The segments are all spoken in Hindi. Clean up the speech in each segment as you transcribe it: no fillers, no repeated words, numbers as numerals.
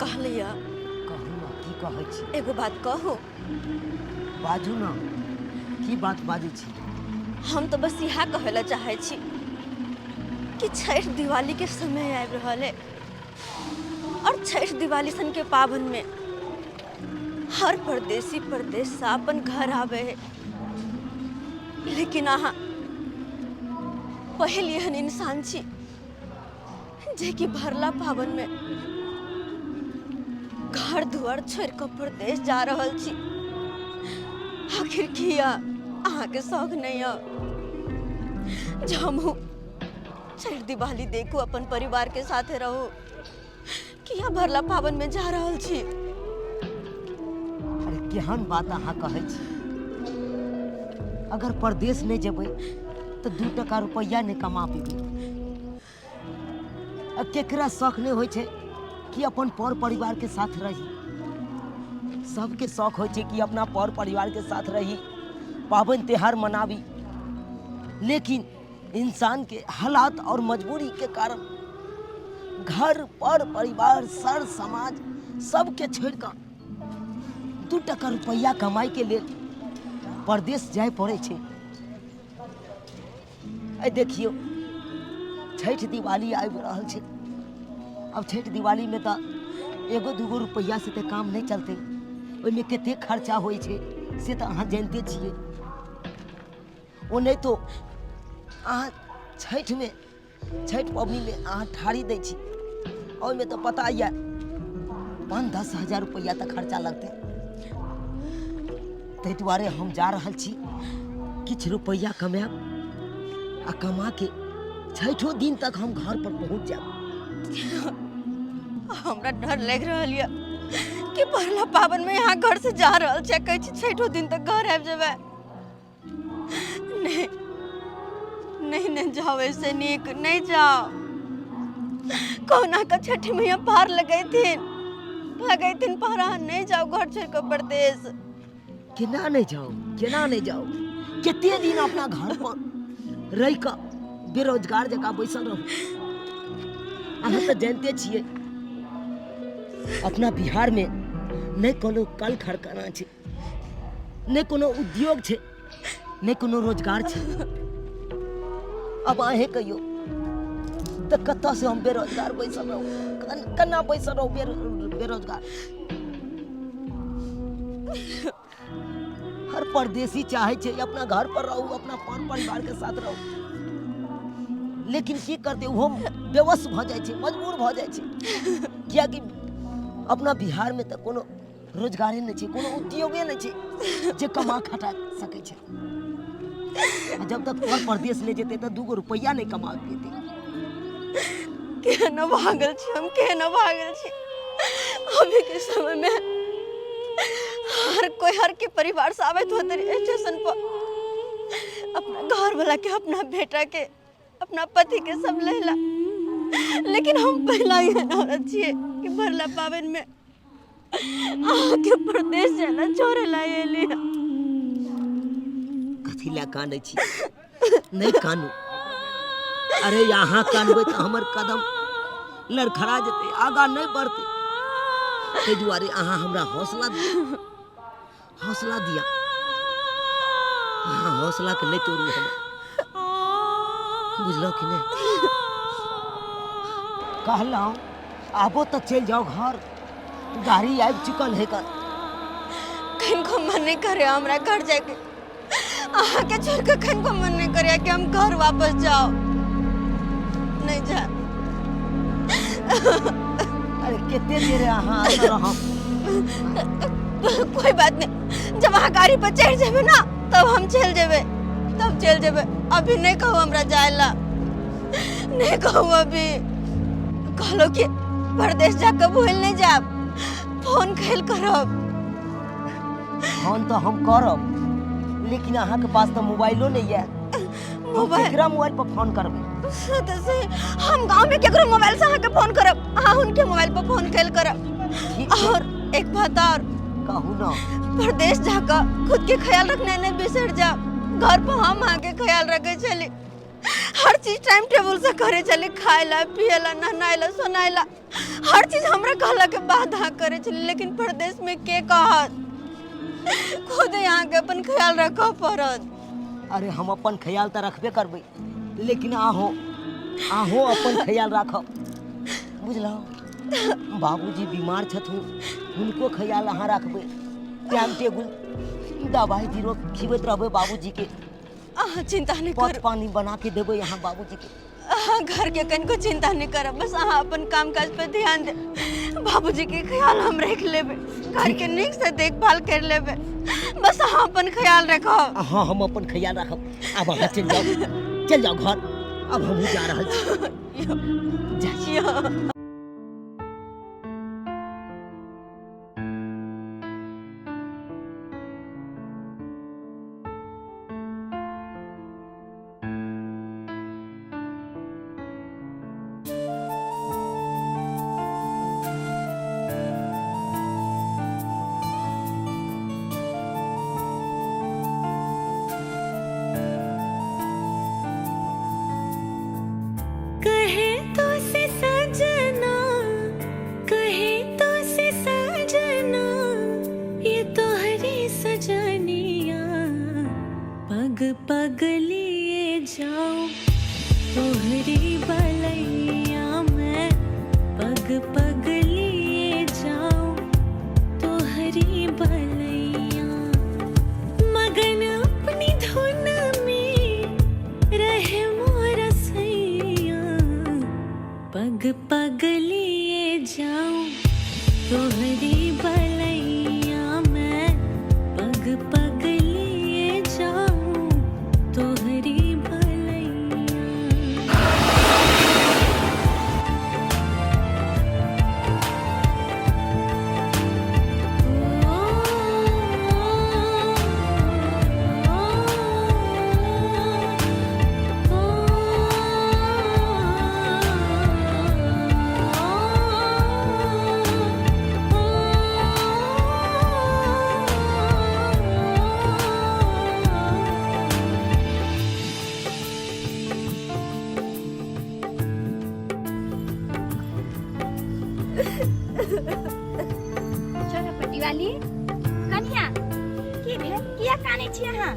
कहलिया कहू ना की कहै छी एगो बात कहू। बाजू ना की बात बाजै छी। हम तो बस यहाँ कहला चाहे छी कि छठ दिवाली के समय आबि रहल है और छठ दिवाली सन के पावन में हर परदेसी परदेश से अपन घर आवे है, लेकिन अहाँ पहले एहन इंसान छी जे कि भरला पावन में घर दुआर छोड़ के परदेश जा रहल छी। आखिर किया अहाँ के शौक नहीं है जो हमहू छठ दिवाली देखू अपन परिवार के साथे रहू किया भरला पावन में जा रहल छी। अरे केहन बात अहाँ कहै छी। अगर परदेश नहीं जेबै तो 2 टका रुपया नहीं कमा पेबै। अब केकरा शौक नहीं होइ छै कि अपन पर परिवार के साथ रही। सबके शौक होइ छै कि अपना पर परिवार के साथ रही, पावन त्योहार मनावी। लेकिन इंसान के हालात और मजबूरी के कारण घर पर परिवार सर समाज सबके छोड़ कर 2 टका रुपया कमाई के लिए परदेश जाए पड़े छे। ऐ देखियो छठ दिवाली आबि रहल छे। अब छठ दिवाली में तो 1-2 रुपया से तो काम नहीं चलते। ओइमे कते खर्चा होइ छे से तो अहाँ जानते छिए। ओ नहीं तो अहाँ छठ में छठ पबनी में अहाँ ठाड़ी दै छी, ओइमे तो पता है 5-10 हजार रुपया तक खर्चा लगते। ताहि दुआरे हम जा रहल छी किछ रुपया कमाएब आ कमा के छठो दिन तक हम घर पर पहुंच जाब। हमरा डर लग रहल है कि पहला पावन में यहाँ घर से जा रहल छे, कहै छी छठो दिन तक घर आबि जेबै। नहीं नहीं नहीं जाओ, ऐसे नीक नहीं जाओ। कौना का छठी मैया पार लगैथिन पार। अहाँ नहीं जाओ घर छोड़ के परदेश। केना नहीं जाओ केते दिन अपना घर पर रह कर बेरोजगार जगह बैसल रहू। अहाँ तो जानते छिए अपना बिहार में नहीं कोनो कल कारखाना छे, नहीं कोनो उद्योग छे, नहीं कोनो रोजगार छे। अब आहे कहियो तो कत्ता से हम बेरोजगार बैसल रहू, कन्ना बैसल रहू बेरोजगार। हर परदेसी चाहे छे अपना घर पर रहू, अपना परिवार के साथ रहू। लेकिन की करते वो बेवश भ जाए छे, मजबूर भ जाए छे। क्या कि अपना बिहार में तो कोनो रोजगारे नहीं छे, कोनो उद्योगे नहीं छे जे कमा खटा सके छे। जब तक पर परदेश ले जेते तो 2 रुपया नहीं कमा पेते। केना भागल छी हम, केना भागल छी। अभी के समय में हर के परिवार से आवे तो स्टेशन पर अपना घर वाला के, अपना बेटा के, अपना पति के सब लेला। लेकिन हम पहला ही औरत छिए कि भरला पावन में आके परदेश जाना छोड़े ला एली। कथी ला कानै छी? नहीं कानू। अरे यहाँ कानबे तो हमर कदम लड़खड़ा जेते, आगा नहीं बढ़ते। ते दुआरे अहाँ हमरा हौसला दिया। अहाँ हौसला के नहीं तोड़ू हम, बुझलो कि नहीं? कहलौं आबो तो चल जाओ घर, गाड़ी आबि चुकल है कर। कहीं मन नहीं करे हमरा घर जाके। अहाँ के छोड़ के कहीं मन नहीं करे कि हम घर वापस जाओ। नहीं जा। अरे कितने देर अहाँ आते रहम। कोई बात नहीं, जब वहाँ गाड़ी पर चढ़ जेबे ना तब हम चल जेबे, तब चल जेबे। अभी नहीं कहू हमरा जाएला, नहीं कहू अभी। कहलो कि परदेश जाकर भूल नहीं जाब, फोन खेल करब। फोन तो हम करब, लेकिन अहाँ के पास तो मोबाइलो नहीं है। केकरा मोबाइल पर फोन करबे? हम गांव में केकरो मोबाइल से अहाँ के फोन करब, अहाँ उनके मोबाइल पर फोन खेल करब। और एक बात और कहू ना, परदेश जाकर खुद के ख्याल रखने नहीं बिसर जा। घर पर हम आके ख्याल रखे चली। हर चीज टाइम टेबल से करे चले, खाएला पिएला नहाएला सोनाएला हर चीज हमरा कहला के बाद हाँ करे चले। लेकिन परदेश में के कहत, खुद यहाँ के अपन ख्याल रखो पड़त। अरे हम अपन ख्याल तो रखबे करबे, लेकिन आहो अपन ख्याल रखब, बुझलो। बाबूजी बीमार छथुन, उनको ख्याल अहाँ रखबे। टाइम टेबल दवाई जीरो खिबैत रहबे बाबूजी के। चिंता नहीं पथ कर, पानी बना के देबे यहाँ बाबूजी के। घर के कनको चिंता नहीं कर, बस अहाँ अपन काम काज पे ध्यान दे। बाबूजी के ख्याल हम रख लेबे, घर के नीक से देखभाल कर लेबे, बस अहाँ अपन ख्याल रखो। हाँ हम अपन ख्याल रखब। अब अहाँ चल जाओ घर, अब हम जा रहल छी। जाइए। पग लिए जाऊं तोहरी बलैया में, पग लिए जाऊं तोहरी बलैया। मगन अपनी धुन में रहे मोर सैया, पग लिए जाऊं तोहरी बलैया में, पग लिए जाऊं तोहरी भलैया। चरपटी वाली कन्या की भेल, किया काने छी अहाँ?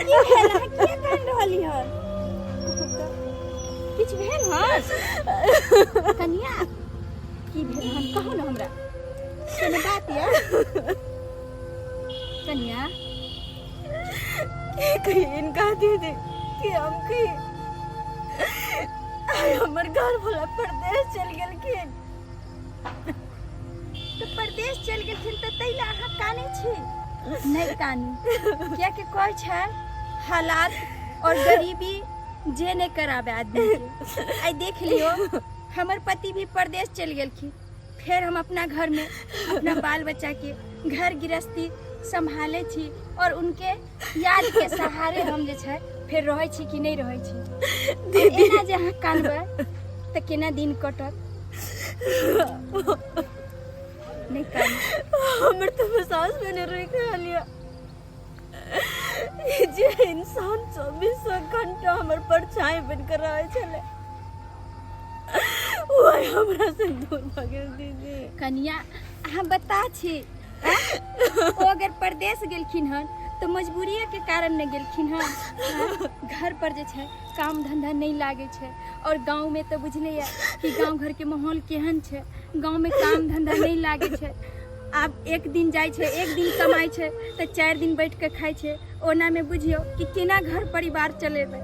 की भेल, अहाँ किया कान रहली हन? किछ भेल हन? कन्या की भेल हन, कहू न हमरा। कोनो बात या कन्या? के कही इनका दीदी कि हम कही हमर घर वाला परदेश चल गेलखिन। तो परदेश चल गेलखिन त तैला अहाँ काने छी? नहीं कानी, किया के कोई छै हालात और गरीबी जे नहीं कराबे आदमी के। आई देख लियो, हमर पति भी परदेश चल गेलखिन, फिर हम अपना घर में अपना बाल बच्चा के घर गृहस्थी संभाले छी और उनके याद के सहारे हम जे छै फिर रहे छी कि नहीं रहे छी। दीदी एना जे अहाँ कानबे त केना दिन कटत? नहीं कान, हमर तो विश्वास में नहीं रह लिया जे इंसान 24 घंटा हमर परछाई बनकर रहे छले, वो हमरा से दूर भ गेल। दीदी कन्या अहाँ बता छी, ओ अगर परदेश गेलखिन हन तो मजबूरिये के कारण न गेलखिन हन। घर पर जे छै काम धंधा नहीं लागे छै, और गांव में तो बुझले या कि गांव घर के माहौल केहन छै, गांव में काम धंधा नहीं लागे छै। आब एक दिन जाय छै, एक दिन कमाई छै तो 4 दिन बैठ के खाई छै। ओना में बुझियो कि केना घर परिवार चलेबे,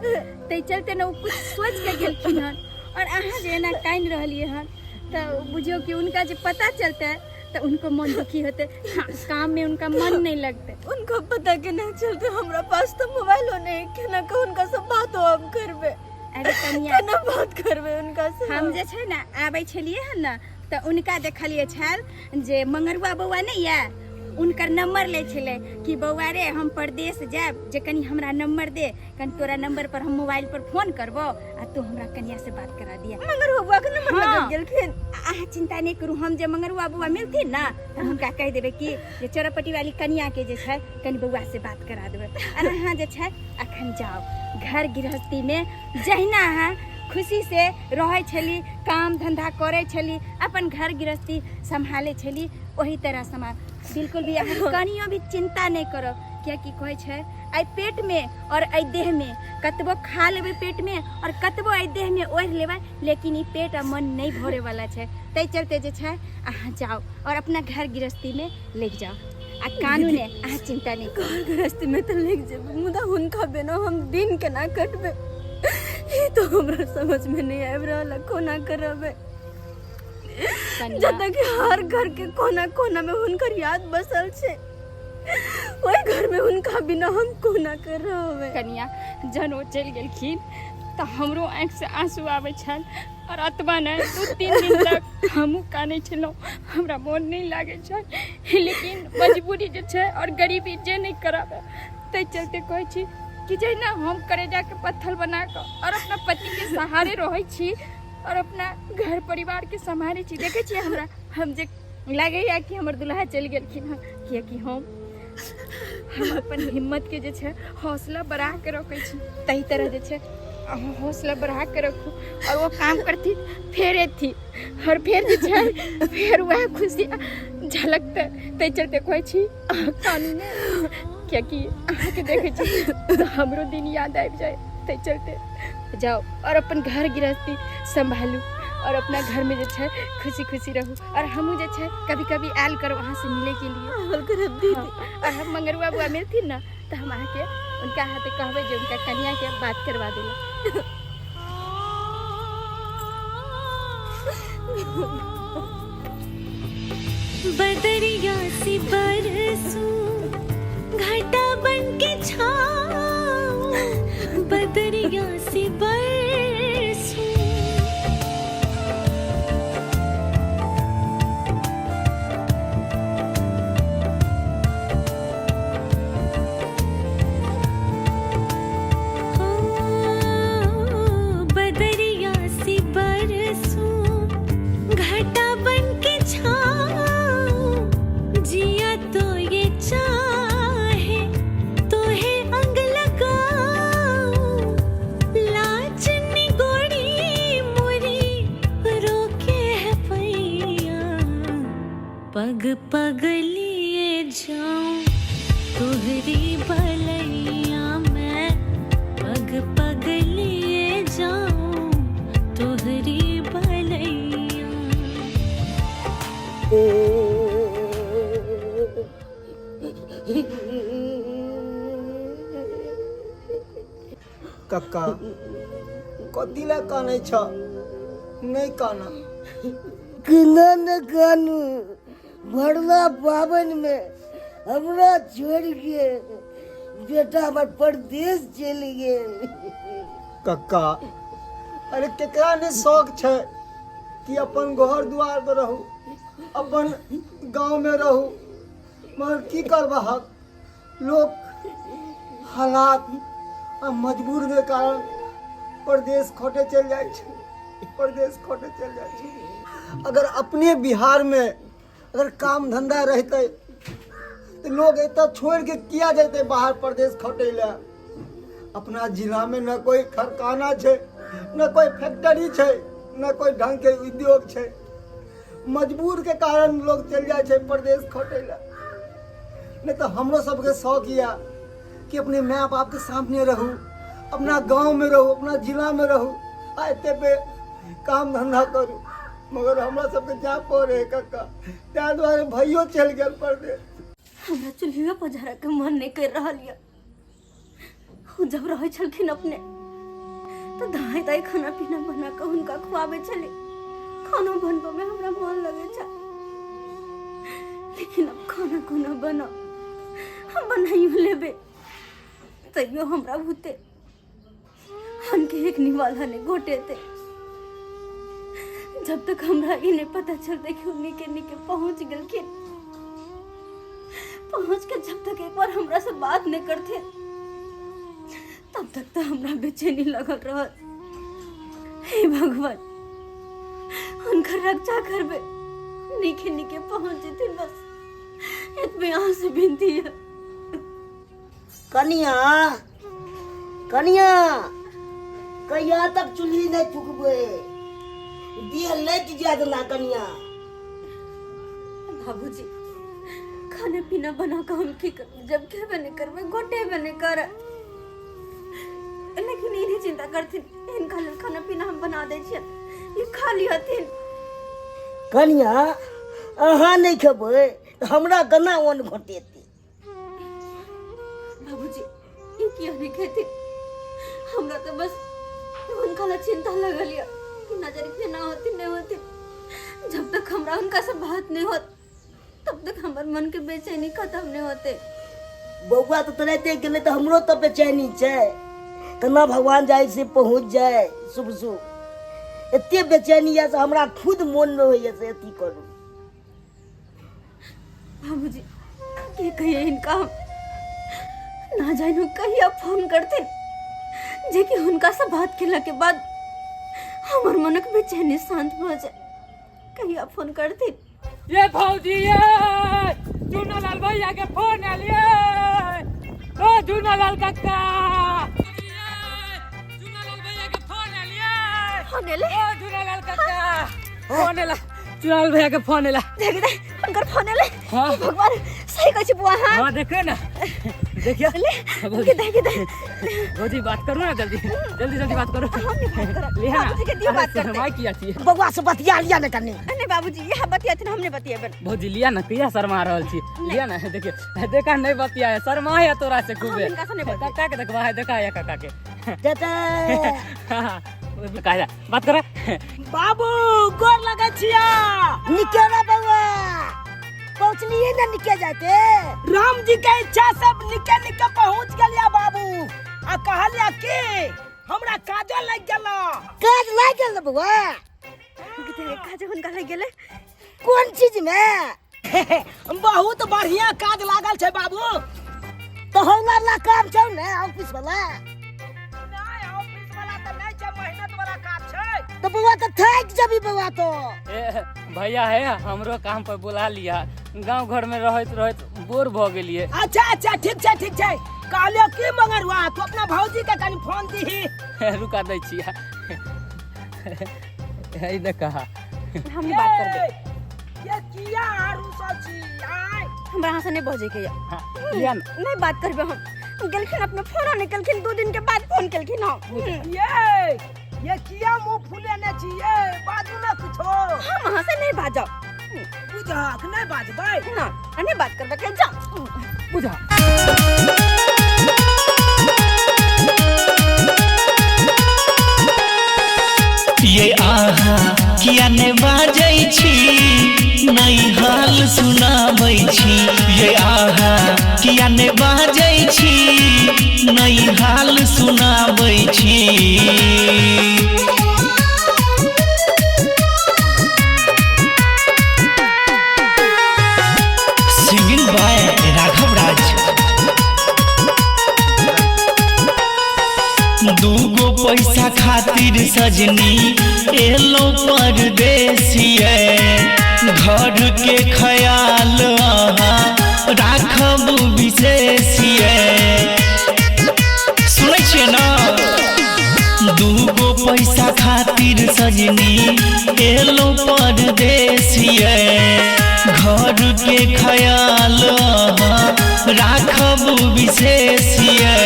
तै चलते न कुछ सोच के गेलखिन हन। और अहाँ जे एना काइन रहलिए हन तो बुझियो कि उनका जे पता चलते तो उनको मन दुखी होते। हाँ, काम में उनका मन नहीं लगते। उनको पता के नहीं चलते, हमरा पास तो मोबाइल नहीं, केना के उनका से बात हम करबे। अरे कन्या केना बात करबे उनका से? हम जे छै ना आबै छलिए हन ना तो उनका देखलिए छल जे मंगरुआ बौआ नहीं या, उनकर नंबर ले छले कि बउआ रे हम परदेश जाब जे कनी हमरा नंबर दे, कनी तोरा नंबर पर हम मोबाइल पर फोन करबो आ तू हमरा कनिया से बात करा दिया। मगर बुआ के नंबर हाँ। लग गेलखिन। आह चिंता नहीं करू, हम जे मंगरुआ बुआ मिलथिन ना त हुनका कह देबे कि जे चौरापट्टी वाली कनिया के जे छै कनी बउआ से बात करा देबे। अरे हाँ जे छै अखन जाओ घर गृहस्थी में जहिना है खुशी से रहे छली, काम धंधा करे छली, अपन घर गृहस्थी संभाले छली, वही तरह समा बिल्कुल भी अहाँ कनियो भी चिंता नहीं करो। क्या की कहे छै आई पेट में और आई देह में कतबो खा लेबे पेट में और कतबो आई देह में ओढ़ लेबे, लेकिन ई पेट और मन नहीं भरे वाला छै। तै चलते जे छै अहाँ जाओ और अपना घर गृहस्थी में लेके जाओ आ कानून है अहाँ चिंता नहीं करो। घर गृहस्थी में तो लेके जेबे, मुदा हुनका बिना हम दिन केना कटबे ई तो हमरा समझ में नहीं आबि रहल है। कोना करबे जब तक हर घर के कोना कोना में हुनकर याद बसल छे, ओई घर में हुनका बिना हम कोना करबे। कनिया जन ओ चल गेलखिन तो हमरो आँख से आंसू आवे छल और अतबा ने 2-3 दिन तक हमहू कानै छलहुँ, हमरा मोन नहीं लागे छल, लेकिन मजबूरी जे छै और गरीबी जे नहीं कराबे तै चलते कहै छी कि जहिना हम करेजा के पत्थर बना के और अपना पति के सहारे रहै छी और अपना घर परिवार के संभाले छी। देखे छी हमरा हम जे लागैया कि हमर दुल्हा चल गेलखिन हँ, कियाकि हम अपन हिम्मत के जे छै हौसला बढ़ा के रखै छी। तही तरह जे छै अहाँ हौसला बढ़ा के रखू और वो काम करती फेर एथी और फिर जे छै फिर वह खुशी झलकते। तै चलते कहै छी कानून कियाकि अहाँके देखै छी तो हमरो दिन याद आबि जाए। तै चलते जाओ और अपन घर गृहस्थी संभालू और अपना घर में जे छै खुशी खुशी रहू। और हमहू जे छै कभी कभी आयल करो वहाँ से मिले के लिए। हाँ। और हम मंगरुआ बुआ मिलथिन ना तो हम अहाँ के उनका हाथे कहबे जे उनका कन्या के बात करवा देला। बदरिया सी बरसूं घटा बन के छाऊं, बदरिया सी बरसूं बदरिया सी बरसूं घटा बन के छाऊं, जिया तो ये चाहे तो है अंग लगाऊं, लाज निगोड़ी मुरी रोके है पैया, पग पग लिए जाऊं तोहरी भलैया मैं, पग पग लिए जाऊं तोहरी भलैया। कक्का कतिला कानै छ, नहीं काना। किना न कानू, भरला पावन में हमरा छोड़ के बेटा हमर परदेश चल गेल। कक्का अरे केकरा ने शौक छै कि अपन घर द्वार पर रहू, अपन गांव में रहू, मगर की करबहक लोग हालात आ मजबूर के कारण परदेश खोटे चल जाए छै, परदेश खोटे चल जाए छै। अगर अपने बिहार में अगर काम धंधा रहते तो लोग एतऽ छोड़ के किया जाते बाहर परदेश खोटे ले। अपना जिला में न कोई कारखाना छै, न कोई फैक्ट्री छै, न कोई ढंग के उद्योग छै, मजबूर के कारण लोग चल जाए छै परदेश खोटे ले। नहीं तो हमरो सबके शौक या कि अपने माँ बाप के सामने रहूँ, अपना गांव में रहूँ, अपना जिला में रहूँ, आते पे काम धंधा करूँ, मगर हमरा सबके जा पड़े कक्का, त्या द्वारे भैयो चल गए परदेश। हमरा चूल्हिया पर जरा के मन नहीं कर रहा लिया। उ जब रहे छलखिन अपने तो दाई दाई खाना पीना बना के उनका खुआबे चले, खाना बनबे में हमरा मन लगे छ। लेकिन अब खाना कोना बना हम बनाइयो लेबे तैयो हमरा भूते हमके एक निवाला ने घोटेते। जब तक हमरा ई नहीं पता चलते कि उन्हीं के पहुंच गेलखिन पहुंच के जब तक एक बार हमरा से बात नहीं करते तब तक तो हमरा बेचैनी लगल रहत। हे भगवान, उनका रक्षा करबे, निके निके पहुंच जेते बस इतने यहाँ से विनती है। कनिया कनिया कहिया तक चूल्ही नहीं फूकबे, दिया लट जात ना कनिया। बाबूजी, खाने पीना बना कर हम की कर जब खेबे नहीं करबे गोटेबे नहीं कर, लेकिन इन्हें चिंता करथिन, इनका लेल खाना पीना हम बना दे छियन, ये खा लिहथिन। कनिया अहाँ नहीं खेबै तो हमरा गना ओन घोटेती। बाबूजी, ये किया नहीं खेती, हमरा तो बस उनका ला चिंता लगल या कि नजर के ना होती नहीं होती। जब तक हमरा उनका से बात नहीं होत तब तक हमर मन के बेचैनी खत्म नहीं होते। बउआ तो तुरंते गेले तो हमरो तो बेचैनी छै, कना भगवान जाए से पहुंच जाए शुभ शुभ। एते बेचैनी है से हमरा खुद मन में होइए से एती करू। बाबूजी, ये कहिए इनका हम ना जानो कहिया फोन करते जे कि उनका से बात केला के बाद हमर मन के बेचैनी शांत हो जाए, कहिया फोन करते। ये भौजी ये जूनालाल भैया के फोन आलिए। ओ जूनालाल काका, जूनालाल भैया के फोन आलिए। फोन एले? ओ जूनालाल काका फोन एला, जूनालाल भैया के फोन एला। देख दे उनकर फोन एले। हाँ। भगवान, सही कहै छी बुआ। हाँ देखिए ना, देखिए ले के दे भौजी बात करो ना, जल्दी जल्दी जल्दी बात करो। हम नहीं बात करब, लिया ना, बाबूजी के दियो बात करते। माई किया थी बउआ से बतिया लिया न कनी। नहीं बाबूजी, यहाँ बतियाथिन, हमने बतियाबे। भौजी लिया ना, किया शर्मा रहल छी, लिया ना। देखिए देखा नहीं बतिया है, शर्मा है तोरा से खूबे। हम इनका से नहीं बतियाए। काका के देखबा है, देखा है काका के। चाचा बात कर बाबू गोर लगे छिया। निके रे बउआ, पहुंचलिए ना निके जाते। राम जी के इच्छा सब निके निके पहुंच गेलिया बाबू। आ कहलिया कि हमरा काजो लग गेला। काज लग गेल बउआ? काज उनका लग गेले। कौन चीज में? बहुत बढ़िया काज लागल छै बाबू। तो हमरा ला काम छौ ने ऑफिस वाला? नहीं ऑफिस वाला तो नहीं छै, मेहनत वाला काम छै। तो बउआ तो थक जबी बउआ तो। भैया है हमरो काम पर बुला लिया, गांव घर में रहत रहत बोर भ गेलिए। अच्छा अच्छा ठीक छै। कहलियो की मगर हुआ तो अपना भौजी के कनी फोन दीही। रुका दै छिया, है न कहा हम बात करबे। ये किया आरू सची आय हमरा यहाँ से नहीं बजे के या। हाँ, लिया ना। नहीं बात करबे हम। गेलखिन अपने फोन निकलखिन, 2 दिन के बाद फोन केलखिन हम। ये किया मुंह फूले ने छिए, बाजू ना कुछो। हम वहाँ से नहीं भाजो। बुझा नहीं बाजबै ना, नहीं बात करबे के जा। बुझा ये आहा किया ने बाजै छी, नई हाल सुनाबै छी। ये आहा किया ने बाजै छी, नई हाल सुनाबै छी। सिंगिंग बाय राघव राज। दूगो पैसा खातिर सजनी एलो परदेसिए, घर के ख्याल अहाँ राखब विशेषिए। सुनै छियै ना? दूगो पैसा खातिर सजनी एलो परदेसिए, घर के ख्याल अहाँ राखब विशेषिए।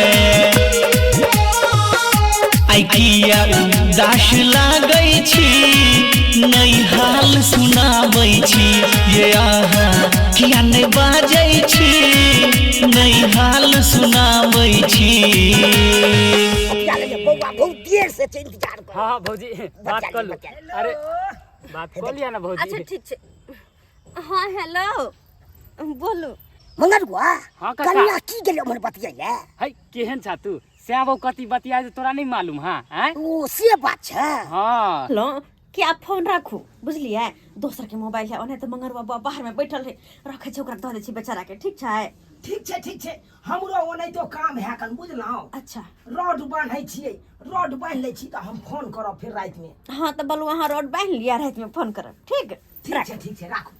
आई किया उदास लागै छी, नई हाल सुनाबै छी। ये आहा किया नहीं बाजै छी, नई हाल सुनाबै छी। बउआ बहुत देर से इंतजार कर। हाँ भौजी बात कर लो। अरे बात कर लिया ना भौजी। अच्छा ठीक छै। हाँ हेलो, बोलू। मंगर हुआ हाँ काका। कनिया की गेलो मन बतिया। है केहन छा तू? श्याम कति बतिया तोरा नहीं मालूम? हाँ ओ से बात छै। हाँ लो कि आप फोन रखू, बुझलिए? दोसर के मोबाइल है ओने तो मंगरुआ बाहर में बैठल है रखे छै ओकरा दऽ दै छी बेचारा के ठीक छै ठीक छै हमरो ओने तो काम है कन बुझलौ। अच्छा रोड बांधै छियै रोड बांध लै छी त हम फोन करब फिर रात में। हाँ तो बोलू अहाँ रोड बांध लिया रात में फोन करब ठीक ठीक छै राखू।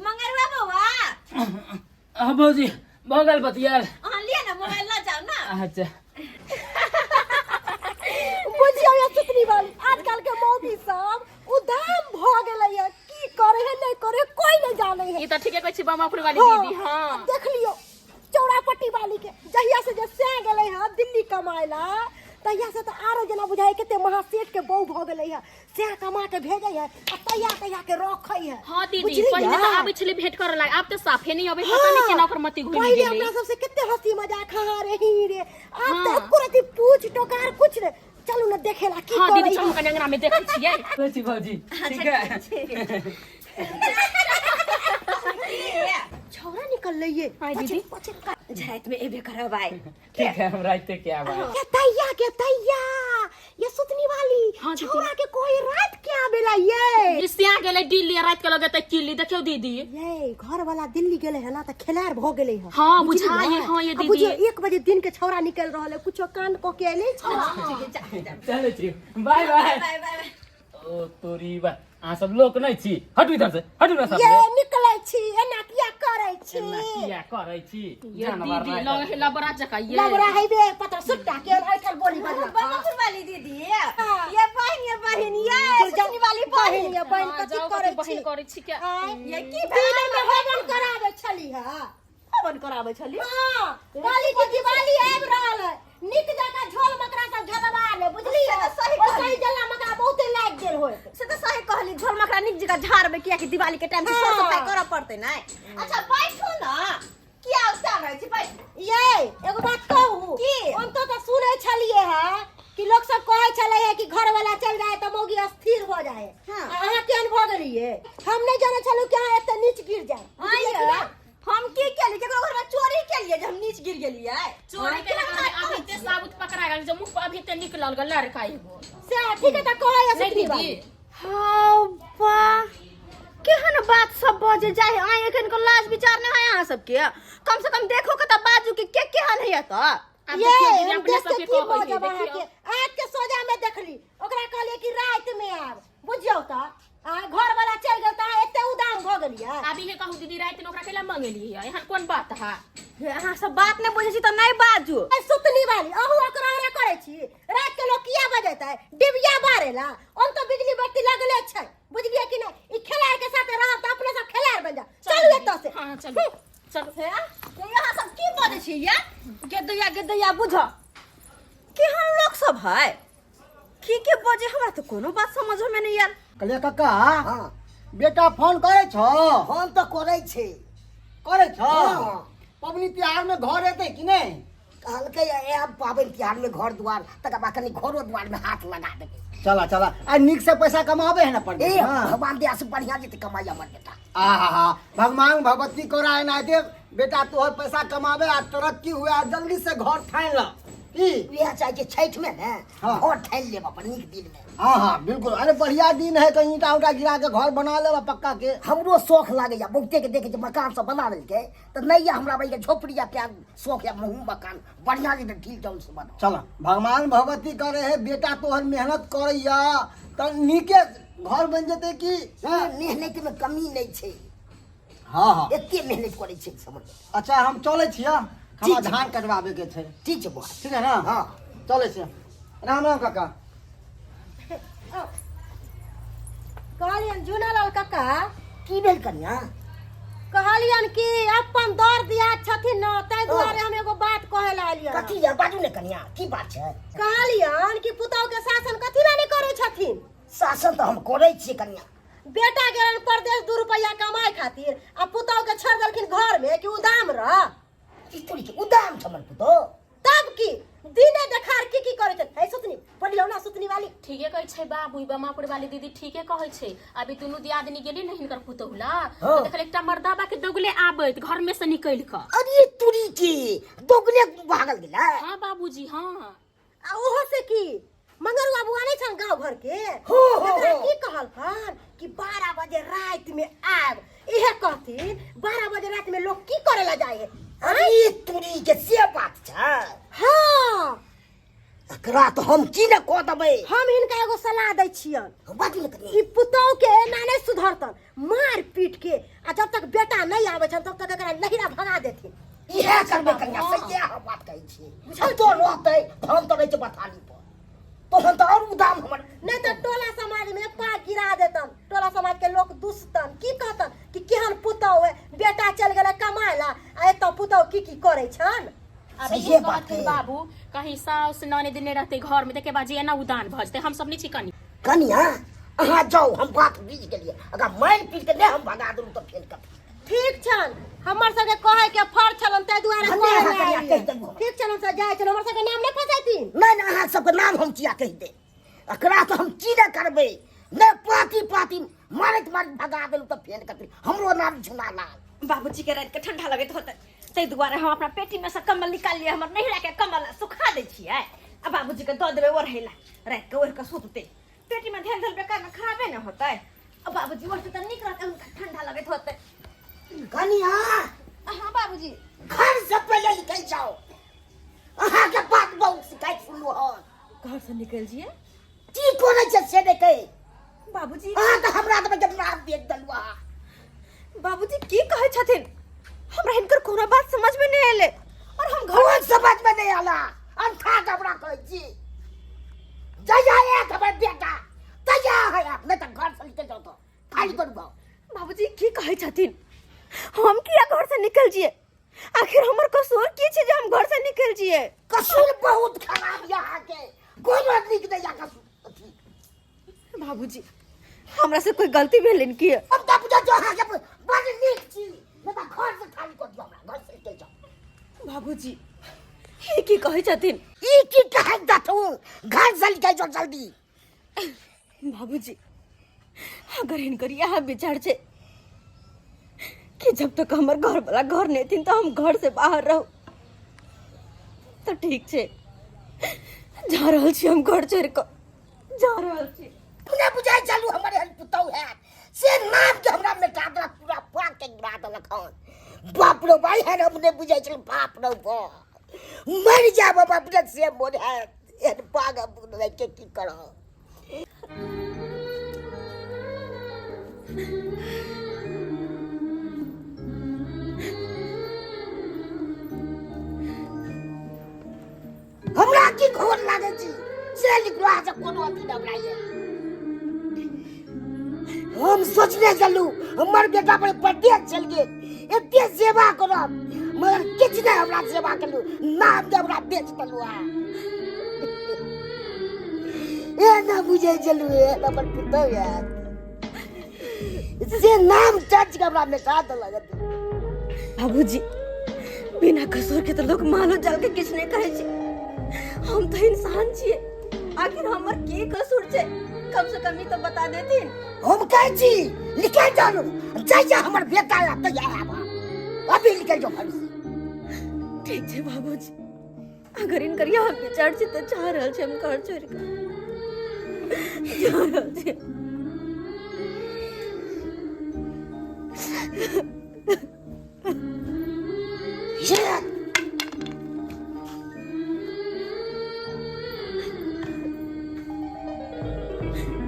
मंगरुआ बौआ भौजी भगल बतियाल अहाँ लिया ना मोबाइल ला जाओ ना। अच्छा बुझियो या सुतनी वाली आजकल के मौगी सब उदाम भ गेलै है की करे है नहीं करे कोई नहीं जाने है। ई त ठीके कहै छी बामापुर वाली दीदी। हां देख लियो चौड़ापट्टी वाली के जहिया से जे से गेलै है दिल्ली कमाइला तहिया से तो आरो जना बुझाई केते महासेठ के बहू भ गेलै है से कमा के भेजै है आ तैया के रखै है। हां दीदी पहिले त आबै छले भेट करे लाग अब त साफे नहीं आबै पता नहीं केना ओकर मति घुमि पहिले गेलै। अपना सबसे केते हंसी मजाक हाँ रे ही रे अब तो कुरती पूछ टोकार कुछ रे चलू ना देखेला की हां करै दीदी चलू कने अंगना में देखै छियै। भौजी भौजी ठीक है छौरा निकल लइए। हां दीदी रात में एबे करब आई ठीक है हम रात के क्या बात के तैया ये सुतनी वाली हाँ, दीदी। छौरा के कोई रात के आवेला ये रिश्तिया गेलै दिल्ली रात के लगे त किल्ली देखियो दीदी। ये घर वाला दिल्ली गेले है ना त खेलार भ गेले है। हाँ, बुझाई है, हाँ, ये अब दीदी। बुझियो 1 बजे दिन के छौरा निकल रहल है कुछो कान को के नहीं छौरा। चले छी बाय बाय ओ तोरी बा अहाँ सब लोक नहीं छी हटू इधर से हटू ना सब ये निकलै छी एना किया करै छी एना किया करै छी ये दीदी लगे लबरा जका ये लबरा है बे पता सुट्टा के आइठल बोली बजना। बंगपुर वाली दीदी ये बहन ये सुतनी वाली बहिन ये बहन हाँ, कथि जाओ करै कथि बहिन छी करै छी क्या। ये की दिन में हवन करावे छली है। हवन कराबै छली हां वाली के दिवाली आब रहल है निक जका झोल मकरा सब झलवा ले बुझली से तो सही और सही जल्ला मकरा बहुते लाग गेल होय। से तो सही कहली झोल मकरा निक जगह झाड़बे किया कि दिवाली के टाइम से साफ सफाई करब पड़ते ना। अच्छा बैठो ना किया उसा रहै छी बैठ। ये एगो बात कहू की? हम तो सुनै छलिए है कि लोग सब कहै छले है कि घर वाला चल जाए तो मौगी अस्थिर हो जाए। हाँ। अहाँ केहन भ गेलिए हम नहीं जाने छलू कि अहाँ एते नीच गिर जाए। बुझलिए कि नहीं? हम की केली केकरो घर में चोरी केलिए जे हम नीच गिर गेलिए चोरी के लगा अभी ते साबुत पकड़ा गेल जे मुंह पर अभी ते निकलल गल लड़का एगो से ठीक है त कहै है नहीं सुतनी दीदी वाली। हाँ बा केहन बात सब बजे जाए आए एखन को लाज विचार नहीं है अहाँ सबके कम से कम देखो के त बाजू के केहन है त अब ये देखियो दीदी हम अपने देख सब के के की कहै बाजब अहाँ के देखियो आज के सोजा में देखली ओकरा कहलिए कि रात में आब बुझियो त घर वाला चल गेल त अहाँ एते उदाम भ गेलिए। अभी के कहू दीदी रात में ओकरा केला मंगेली है यहाँ कौन बात है। अहाँ सब बात नहीं बुझे छी त नहीं बाजू ए सुतनी वाली अहू ओकरा रे करे छी रात के लोग किया बजेतै डिबिया बारेला ओन तो बिजली बत्ती लगले छै बुझलिए कि नहीं ई खेलार के साथे रहब त अपने सब खेलार बन जा चलू एत से। हां चलो चलो है यहाँ सब की बजे छी ये गेदैया बुझ केहन लोग सब है की बजे हमरा तो कोनो बात समझ में नहीं आयल। कहलिए काका बेटा फोन करे छो हम तो करै छी करे छो हाँ। पबनी त्योहार में घर एते कि नहीं कहलकै आब पाबनि तिहार में घर द्वार तकर बाद कनी घरो द्वार में हाथ लगा देबै। चला आ निक से पैसा कमावे है ना ए पंडित हाँ। भगवान दया से बढ़िया जेते कमाई हमर बेटा। आहा भगवान भगवती कोरा ना दे बेटा तोहर पैसा कमावे आ तरक्की हुए आ जल्दी से घर ठान ल की बियाह चाहिए छठ में ना हाँ। घर ठान लेब अपन नीक दिन में। हाँ बिल्कुल अरे बढ़िया दिन है कहीं ईटा उटा गिरा के घर बना ले पक्का के हमरो शौक लागैया बहुते के देखे मकान सब बना लेलकै त नहीं हमरा भाई के झोपड़ी या क्या शौक है मुंह मकान बढ़िया जे ढील टाउन से बना। चल भगवान भगवती करे है बेटा तोहर मेहनत करैया त नीके घर बन जेते की मेहनत में कमी नहीं छै। हाँ एते मेहनत करे छै समझ। अच्छा हम चले छिया ठीक हमरा छै। धान कटवावे के छै ठीक छै बुआ। ठीक है ना हाँ चले छिया राम राम काका कहलियन जूनालाल काका की भेल कन्या कहलियन कि अपन दर दिया छथिन न तै दुआरे हम एगो बात कहे ला आलियन। कथी या बाजू ने कन्या की बात छै। कहलियन कि पुतौ के शासन कथि ला नहीं करे छथिन। शासन तो हम करे छियै कन्या। बेटा गेलन परदेश 2 रुपया कमाए खातिर आ पुतौ के छोड़ देलखिन घर में कि उदाम रह ई तोरी के उदाम छमन पुतो तब की दिने देखार की करे छथि। हे सुतनी पढ़ियौ ना सुतनी वाली ठीके कहै छै बाबू बामापुर वाली दीदी ठीके कहै छै। अभी दुनू दियादनी गेली न हिनकर पुतौला तो देखल एकटा मर्दाबा के दोगले आबैत घर में से निकल क। अरे तुरी के दोगले भागल गेला। हां बाबूजी हां आ ओहो से की मंगरुआ बुआ नहीं छन गांव घर के हो एकरा की कहल रहल कि 12 बजे रात में आब। इहे कहथिन 12 बजे रात में लोग की करे ला जाए? अरे तुरी के से बात छै। हाँ, एकरा तो हम की न कह देबै। हम इनका एगो सलाह दै छियन। बात न करी। ई पुतौ के एना नहीं सुधरतन, मार पीट के आ जब तक बेटा नहीं आवे छन तब तक एकरा नहिरा भगा देथिन। इहे करबे कन्या, सही हम बात कहै छी। हम तो रहतै, हम तो रहै छै बथाली पर। तो हम तो और उदाम हमर नहीं तो टोला समाज में पा गिरा देतन। टोला समाज के लोग दुष्टन की कहतन कि केहन पुतौ है, बेटा चल गेलै कमाएला आ एतौ पुतौ की करे छन। अभी सही ये बात कहथिन है। बाबू कहीं सास नौने दिन रहते घर में देखे बाजी एना उदान भजते हम सब नहीं चिकनी। कन्या अहाँ जाओ, हम बात बीज गेलिए। अगर मार पीट के नहीं हम भगा दूं तो फेल कर। ठीक छन, हमर सबके कहे के फर छलन ते दुआरे हमे कहे अहाँ ले कन्या आइए। कहि देबो। ठीक छन, से जाय छन, हमर सबके नाम नहीं फसाइतिन। नहीं नहीं अहाँ सबके नाम हम किया कहि दे। एकरा तो हम की न करबै। नहीं पाती पाती मारत मारत भगा देलू तो फेल कर। हमरो नाम झुना लाल। बाबूजी के रात के ठंडा लगत होते तै दुआरे हम अपना पेटी में से कम्बल निकाल लिए। हमर नहिरा के कम्बल सुखा दे छिए आ बाबूजी के दऽ देबे ओढ़ैला। रात के ओढ़ के सुतते पेटी में ध्यान धल बेकार में खराबे न होतै। अब बाबूजी ओढ़ते त निक रहते, उनका ठंडा लगत होते। कन्या हां बाबूजी, घर से पहले निकल जाओ। अहाँ के बात बहुत शिकायत सुनलो हन। घर से निकल जिए। की कोने छै से देखे। बाबूजी अहाँ तो हमरा तो जब नाम देख दलवा। बाबूजी की कहै छथिन? हमरा हिनकर कोनो बात समझ में नहीं आले और हम घर घर समझ में नहीं आला। अंठा कबरा कहै छी। जया एक हमर बेटा तया है आप नहीं तो घर से निकल जाओ तो खाली कर दो। बाबूजी की कहै छथिन? हम किया घर से निकल जिए? आखिर हमर कसूर की छै जे हम घर से निकल जिए? कसूर बहुत खराब यहाँ के। कोई आदमी के नहीं कसूर। बाबूजी हमरा से कोई गलती भेलन की? अब तब बुझा जो अहाँ के बड़ नीक छी। नहीं तो घर से खाली कर दो, हमरा घर से निकल जाओ। बाबूजी ये की कहै छथिन? ई की कहै दथू? घर से निकल जाओ जल्दी। बाबूजी अगर हिनकर यह विचार छै कि जब तक हमर घर वाला घर नहीं थिन तो हम घर से बाहर रहू तो ठीक छै। जा रहल छी हम घर छोड़ के, जा रहल छी। पुने बुझाई चलू हमारे हल पुतौ है से नाम के हमरा मिटा दला पूरा पाक के गिरा दलक हन। बाप रे भाई है हमने बुझाई चल बाप रे बा मर जा बाबा अपने से मोर है एन पागा बुन के की करो। हमरा की घोर लागे छी से निकलो आज कोनो अथी न बनाइए। हम सोचने चलू हमर बेटा पर परदेश चल गए एते सेवा करब मगर किछ नहीं हमरा सेवा कलू नाम दे हमरा बेच दलू। ए ना बुझे चलू ए हमर पुतौ यार से नाम चर्च के हमरा मिटा दलक। बाबूजी बिना कसूर के तो लोग मानो जल के किछ नहीं कहै छै। हम तो इंसान छिए, आखिर हमर की कसूर छै? कम से कम ही तो बता देथिन। हम कहै छी निकल जाओ जैसा हमर बेटा या तो या अभी निकल जाओ घर से। ठीक छै बाबूजी, अगर इनकर यहाँ विचार छै तो जा रहल छै हम घर छोड़ के जा रहल छै।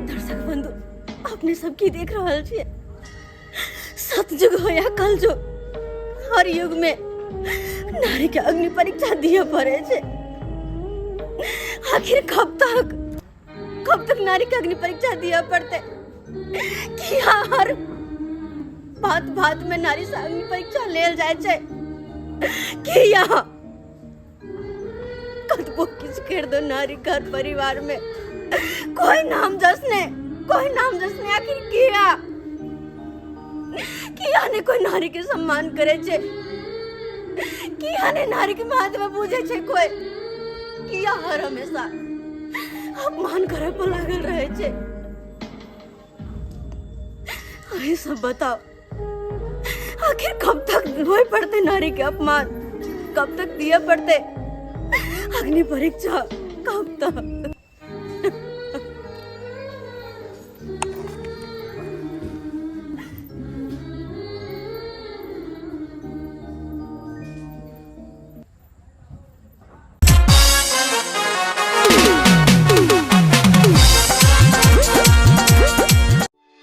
दर्शक बंधु अपने सबकी देख रहल छियै सतयुग हो या कलयुग हर युग में नारी के अग्नि परीक्षा दिए पड़े छै। आखिर कब तक नारी के अग्नि परीक्षा दिए पड़ते? किया हर बात में नारी से अग्नि परीक्षा लेल जाय छै? किया कतबो किछ कर दो नारी घर परिवार में कोई नाम जसने आखिर किया ने कोई नारी के सम्मान करे छे? किया ने नारी के महत्व बुझे छे? कोई किया हर हमेशा अपमान करे पर लागल रहे छे? अरे सब बताओ आखिर कब तक होए पड़ते नारी के अपमान? कब तक दिए पड़ते अग्नि परीक्षा? कब तक?